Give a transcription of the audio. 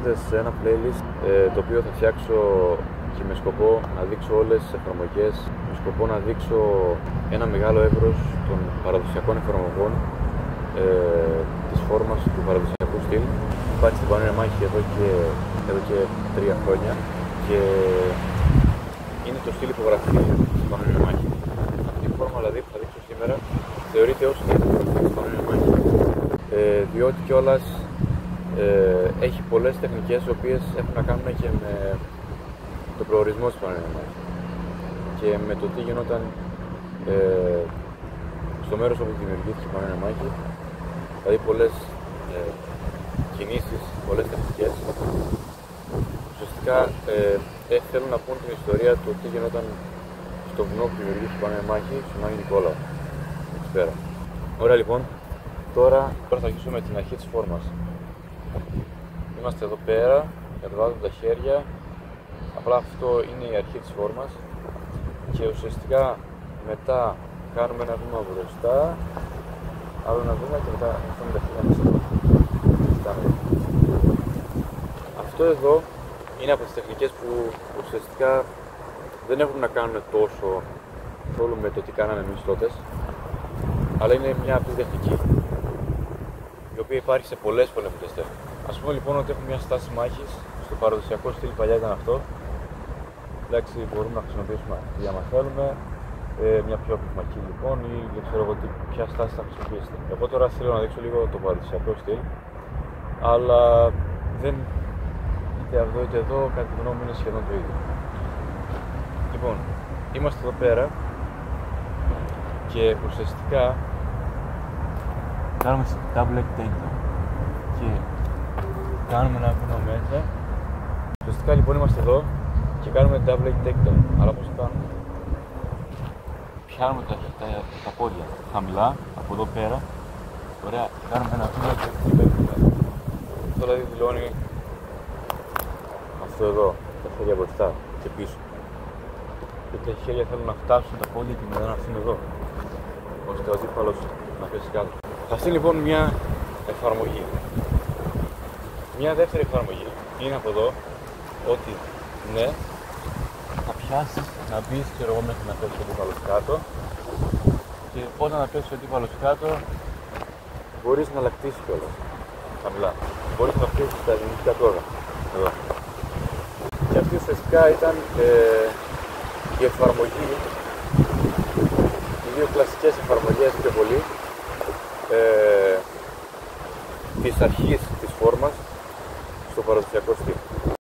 βρίσκεται σε ένα playlist το οποίο θα φτιάξω και με σκοπό να δείξω όλες τις εφαρμογές, με σκοπό να δείξω ένα μεγάλο εύρος των παραδοσιακών εφαρμογών της φόρμας του παραδοσιακού στυλ. Υπάρχει στην Πανοnia Μάχη εδώ και 3 χρόνια και είναι το στυλ υπογραφή στην Πανοnia Μάχη. Αυτή η φόρμα δηλαδή που θα δείξω σήμερα θεωρείται ως στυλ υπογραφή στην Πανοnia Μάχη, διότι κιόλας έχει πολλές τεχνικές οι οποίες έχουν να κάνουν και με τον προορισμό της Πανοnia Μάχη και με το τι γινόταν στο μέρος όπου δημιουργήθηκε η Πανοnia Μάχη, δηλαδή πολλές κινήσεις, πολλές τεχνικές ουσιαστικά θέλουν να πούν την ιστορία του τι γινόταν στο βουνό που δημιουργήθηκε η Πανοnia Μάχη, στον Άγιο Νικόλαο, εκεί πέρα. Ωραία λοιπόν, τώρα θα αρχίσουμε με την αρχή της φόρμας. Είμαστε εδώ πέρα, κατεβάζουμε τα χέρια, απλά αυτό είναι η αρχή της φόρμας και ουσιαστικά μετά κάνουμε ένα βήμα μπροστά, άλλο ένα βήμα και μετά έχουμε τα χέρια μας εδώ. Αυτό εδώ είναι από τις τεχνικές που ουσιαστικά δεν έχουν να κάνουν τόσο με το τι κάναμε εμείς τότε, αλλά είναι μια απλή τεχνική η οποία υπάρχει σε πολλές πολεμικές τέχνες. Ας πούμε λοιπόν ότι έχουμε μια στάση μάχης, στο παραδοσιακό στυλ παλιά ήταν αυτό. Εντάξει, μπορούμε να χρησιμοποιήσουμε αυτή άμα θέλουμε, μια πιο πυκνακή λοιπόν ή δεν ξέρω εγώ ποια στάση θα χρησιμοποιήσετε. Εγώ τώρα θέλω να δείξω λίγο το παραδοσιακό στυλ, αλλά δεν είτε εδώ είτε εδώ, κατά τη γνώμη μου είναι σχεδόν το ίδιο. Λοιπόν, είμαστε εδώ πέρα και ουσιαστικά κάνουμε double leg takedown και κάνουμε ένα βήμα μέσα. Ουσιαστικά λοιπόν είμαστε εδώ και κάνουμε double leg takedown. Αλλά πώς το κάνουμε? Πιάνουμε τα πόδια χαμηλά, από εδώ πέρα. Ωραία, κάνουμε ένα βήμα και μπαίνουμε. Αυτό δηλαδή δηλώνει αυτό εδώ, τα χέρια μπροστά και πίσω. Και τα χέρια θέλουν να φτάσουν τα πόδια και μετά να έρθουν εδώ, ώστε ο αντίπαλος να πέσει κάτω. Αυτή είναι λοιπόν μια εφαρμογή. Μια δεύτερη εφαρμογή είναι από εδώ, ότι ναι, θα πιάσεις να μπεις, ξέρω εγώ, μέχρι να πέσει ο αντίπαλος κάτω και όταν να πέσει ο αντίπαλος κάτω μπορείς να λακτήσεις κιόλας, χαμηλά. Μπορείς να φτιάξεις τα ελληνικά τώρα, εδώ. Και αυτή ουσιαστικά ήταν η εφαρμογή, οι δύο κλασικές εφαρμογές πιο πολύ της αρχής της φόρμας στο παραδοσιακό στυλ.